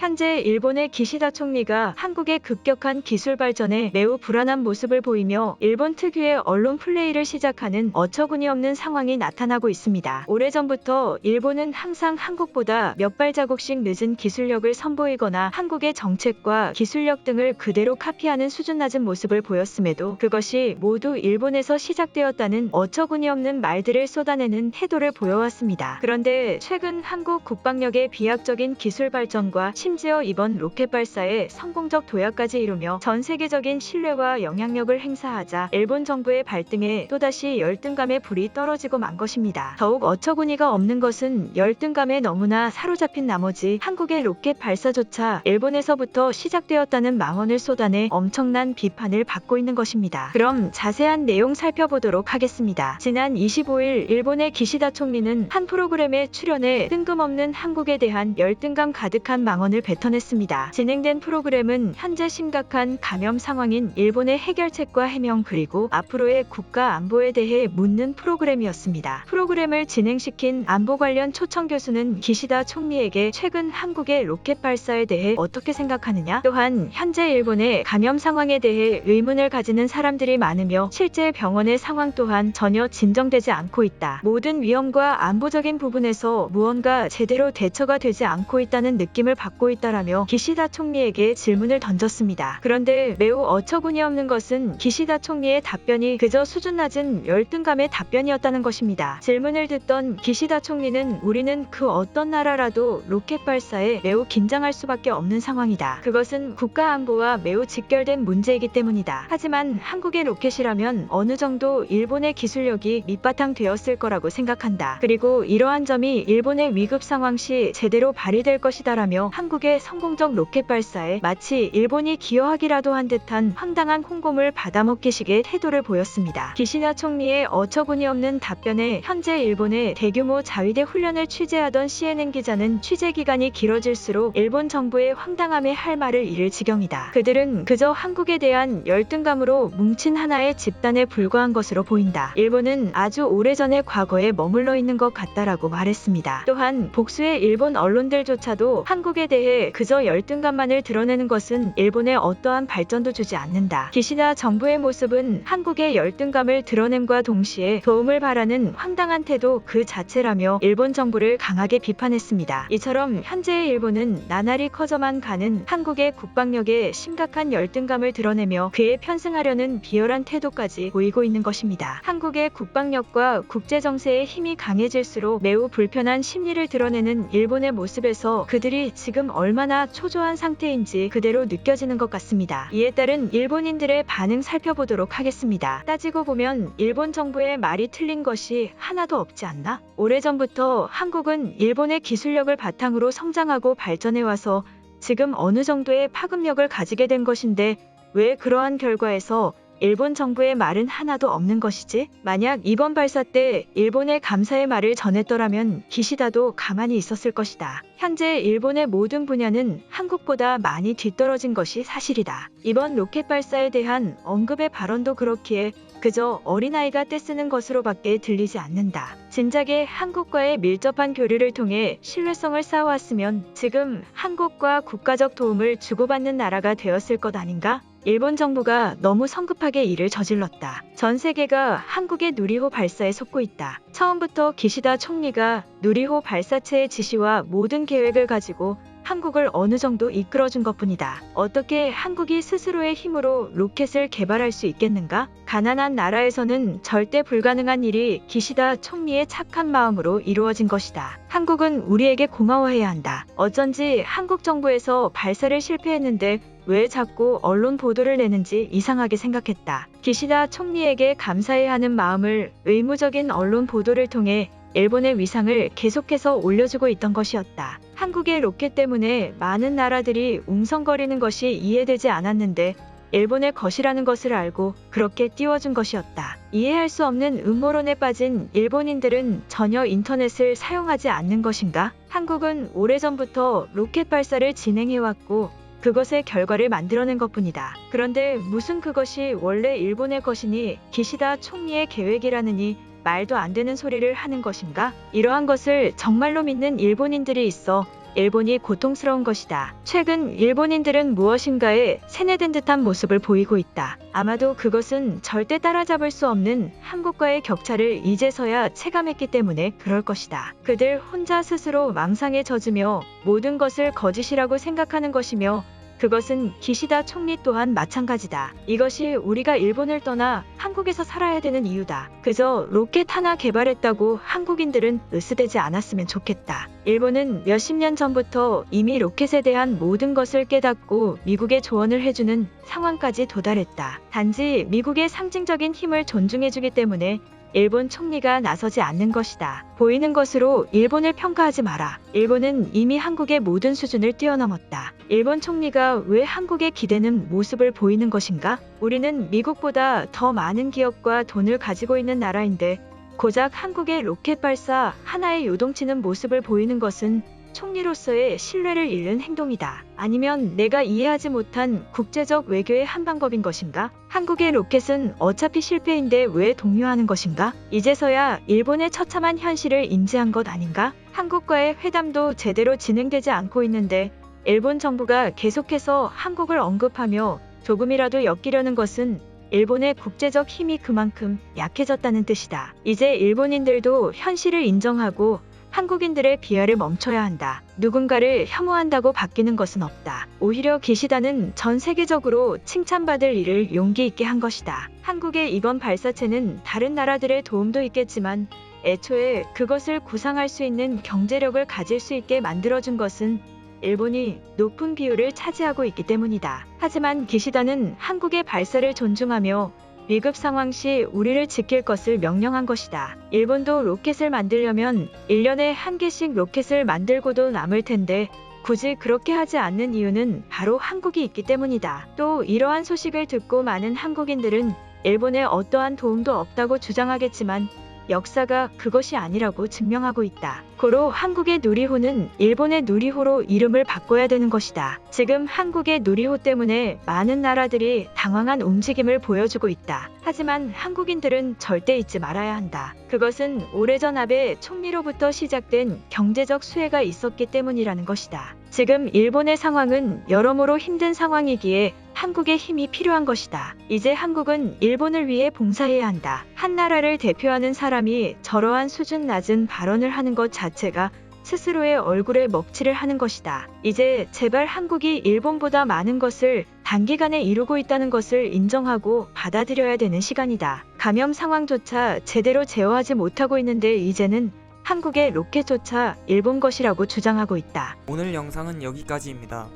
현재 일본의 기시다 총리가 한국의 급격한 기술 발전에 매우 불안한 모습을 보이며 일본 특유의 언론 플레이를 시작하는 어처구니 없는 상황이 나타나고 있습니다. 오래전부터 일본은 항상 한국보다 몇 발자국씩 늦은 기술력을 선보이거나 한국의 정책과 기술력 등을 그대로 카피하는 수준 낮은 모습을 보였음에도 그것이 모두 일본에서 시작되었다는 어처구니 없는 말들을 쏟아내는 태도를 보여왔습니다. 그런데 최근 한국 국방력의 비약적인 기술 발전과 심지어 이번 로켓 발사에 성공적 도약까지 이루며 전 세계적인 신뢰와 영향력을 행사하자 일본 정부의 발등에 또다시 열등감의 불이 떨어지고 만 것입니다. 더욱 어처구니가 없는 것은 열등감에 너무나 사로잡힌 나머지 한국의 로켓 발사조차 일본에서부터 시작되었다는 망언을 쏟아내 엄청난 비판을 받고 있는 것입니다. 그럼 자세한 내용 살펴보도록 하겠습니다. 지난 25일 일본의 기시다 총리는 한 프로그램에 출연해 뜬금없는 한국에 대한 열등감 가득한 망언을 뱉어냈습니다. 진행된 프로그램은 현재 심각한 감염 상황인 일본의 해결책과 해명 그리고 앞으로의 국가 안보에 대해 묻는 프로그램이었습니다. 프로그램을 진행시킨 안보 관련 초청 교수는 기시다 총리에게 최근 한국의 로켓 발사에 대해 어떻게 생각하느냐? 또한 현재 일본의 감염 상황에 대해 의문을 가지는 사람들이 많으며 실제 병원의 상황 또한 전혀 진정되지 않고 있다. 모든 위험과 안보적인 부분에서 무언가 제대로 대처가 되지 않고 있다는 느낌을 받고 있다라며 기시다 총리에게 질문을 던졌습니다. 그런데 매우 어처구니 없는 것은 기시다 총리의 답변이 그저 수준 낮은 열등감의 답변이었다는 것입니다. 질문을 듣던 기시다 총리는 우리는 그 어떤 나라라도 로켓 발사에 매우 긴장할 수밖에 없는 상황이다. 그것은 국가 안보와 매우 직결된 문제이기 때문이다. 하지만 한국의 로켓이라면 어느 정도 일본의 기술력이 밑바탕 되었을 거라고 생각한다. 그리고 이러한 점이 일본의 위급 상황 시 제대로 발휘될 것이다라며 한국의 성공적 로켓 발사에 마치 일본이 기여하기라도 한 듯한 황당한 홍보물 받아먹기식의 태도를 보였습니다. 기시다 총리의 어처구니 없는 답변에 현재 일본의 대규모 자위대 훈련을 취재하던 CNN 기자는 취재 기간이 길어질수록 일본 정부의 황당함에 할 말을 잃을 지경이다. 그들은 그저 한국에 대한 열등감으로 뭉친 하나의 집단에 불과한 것으로 보인다. 일본은 아주 오래전의 과거에 머물러 있는 것 같다라고 말했습니다. 또한 복수의 일본 언론들조차도 한국에 대해 그저 열등감만을 드러내는 것은 일본에 어떠한 발전도 주지 않는다. 기시다 정부의 모습은 한국의 열등감을 드러냄과 동시에 도움을 바라는 황당한 태도 그 자체라며 일본 정부를 강하게 비판했습니다. 이처럼 현재의 일본은 나날이 커져만 가는 한국의 국방력에 심각한 열등감을 드러내며 그에 편승하려는 비열한 태도까지 보이고 있는 것입니다. 한국의 국방력과 국제정세의 힘이 강해질수록 매우 불편한 심리를 드러내는 일본의 모습에서 그들이 지금 얼마나 초조한 상태인지 그대로 느껴지는 것 같습니다. 이에 따른 일본인들의 반응 살펴보도록 하겠습니다. 따지고 보면 일본 정부의 말이 틀린 것이 하나도 없지 않나? 오래전부터 한국은 일본의 기술력을 바탕으로 성장하고 발전해와서 지금 어느 정도의 파급력을 가지게 된 것인데 왜 그러한 결과에서 일본 정부의 말은 하나도 없는 것이지? 만약 이번 발사 때 일본의 감사의 말을 전했더라면 기시다도 가만히 있었을 것이다. 현재 일본의 모든 분야는 한국보다 많이 뒤떨어진 것이 사실이다. 이번 로켓 발사에 대한 언급의 발언도 그렇기에 그저 어린아이가 떼쓰는 것으로밖에 들리지 않는다. 진작에 한국과의 밀접한 교류를 통해 신뢰성을 쌓아왔으면 지금 한국과 국가적 도움을 주고받는 나라가 되었을 것 아닌가? 일본 정부가 너무 성급하게 일을 저질렀다. 전 세계가 한국의 누리호 발사에 속고 있다. 처음부터 기시다 총리가 누리호 발사체의 지시와 모든 계획을 가지고 한국을 어느 정도 이끌어준 것뿐이다. 어떻게 한국이 스스로의 힘으로 로켓을 개발할 수 있겠는가? 가난한 나라에서는 절대 불가능한 일이 기시다 총리의 착한 마음으로 이루어진 것이다. 한국은 우리에게 고마워해야 한다. 어쩐지 한국 정부에서 발사를 실패했는데 왜 자꾸 언론 보도를 내는지 이상하게 생각했다. 기시다 총리에게 감사해야 하는 마음을 의무적인 언론 보도를 통해 일본의 위상을 계속해서 올려주고 있던 것이었다. 한국의 로켓 때문에 많은 나라들이 웅성거리는 것이 이해되지 않았는데 일본의 것이라는 것을 알고 그렇게 띄워준 것이었다. 이해할 수 없는 음모론에 빠진 일본인들은 전혀 인터넷을 사용하지 않는 것인가? 한국은 오래전부터 로켓 발사를 진행해왔고 그것의 결과를 만들어낸 것뿐이다. 그런데 무슨 그것이 원래 일본의 것이니 기시다 총리의 계획이라느니 말도 안 되는 소리를 하는 것인가? 이러한 것을 정말로 믿는 일본인들이 있어 일본이 고통스러운 것이다. 최근 일본인들은 무엇인가에 세뇌된 듯한 모습을 보이고 있다. 아마도 그것은 절대 따라잡을 수 없는 한국과의 격차를 이제서야 체감했기 때문에 그럴 것이다. 그들 혼자 스스로 망상에 젖으며 모든 것을 거짓이라고 생각하는 것이며 그것은 기시다 총리 또한 마찬가지다. 이것이 우리가 일본을 떠나 한국에서 살아야 되는 이유다. 그저 로켓 하나 개발했다고 한국인들은 으스대지 않았으면 좋겠다. 일본은 몇십 년 전부터 이미 로켓에 대한 모든 것을 깨닫고 미국에 조언을 해주는 상황까지 도달했다. 단지 미국의 상징적인 힘을 존중해주기 때문에 일본 총리가 나서지 않는 것이다. 보이는 것으로 일본을 평가하지 마라. 일본은 이미 한국의 모든 수준을 뛰어넘었다. 일본 총리가 왜 한국에 기대는 모습을 보이는 것인가? 우리는 미국보다 더 많은 기업과 돈을 가지고 있는 나라인데 고작 한국의 로켓 발사 하나에 요동치는 모습을 보이는 것은 총리로서의 신뢰를 잃는 행동이다. 아니면 내가 이해하지 못한 국제적 외교의 한 방법인 것인가? 한국의 로켓은 어차피 실패인데 왜 독려하는 것인가? 이제서야 일본의 처참한 현실을 인지한 것 아닌가? 한국과의 회담도 제대로 진행되지 않고 있는데 일본 정부가 계속해서 한국을 언급하며 조금이라도 엮이려는 것은 일본의 국제적 힘이 그만큼 약해졌다는 뜻이다. 이제 일본인들도 현실을 인정하고 한국인들의 비하를 멈춰야 한다. 누군가를 혐오한다고 바뀌는 것은 없다. 오히려 기시다는 전 세계적으로 칭찬받을 일을 용기 있게 한 것이다. 한국의 이번 발사체는 다른 나라들의 도움도 있겠지만 애초에 그것을 구상할 수 있는 경제력을 가질 수 있게 만들어준 것은 일본이 높은 비율을 차지하고 있기 때문이다. 하지만 기시다는 한국의 발사를 존중하며 위급 상황 시 우리를 지킬 것을 명령한 것이다. 일본도 로켓을 만들려면 1년에 한 개씩 로켓을 만들고도 남을 텐데 굳이 그렇게 하지 않는 이유는 바로 한국이 있기 때문이다. 또 이러한 소식을 듣고 많은 한국인들은 일본에 어떠한 도움도 없다고 주장하겠지만 역사가 그것이 아니라고 증명하고 있다. 고로 한국의 누리호는 일본의 누리호로 이름을 바꿔야 되는 것이다. 지금 한국의 누리호 때문에 많은 나라들이 당황한 움직임을 보여주고 있다. 하지만 한국인들은 절대 잊지 말아야 한다. 그것은 오래전 아베 총리로부터 시작된 경제적 수혜가 있었기 때문이라는 것이다. 지금 일본의 상황은 여러모로 힘든 상황이기에 한국의 힘이 필요한 것이다. 이제 한국은 일본을 위해 봉사해야 한다. 한 나라를 대표하는 사람이 저러한 수준 낮은 발언을 하는 것 자체가 스스로의 얼굴에 먹칠을 하는 것이다. 이제 제발 한국이 일본보다 많은 것을 단기간에 이루고 있다는 것을 인정하고 받아들여야 되는 시간이다. 감염 상황조차 제대로 제어하지 못하고 있는데 이제는 한국의 로켓조차 일본 것이라고 주장하고 있다. 오늘 영상은 여기까지입니다.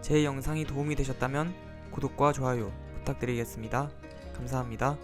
제 영상이 도움이 되셨다면 구독과 좋아요 부탁드리겠습니다. 감사합니다.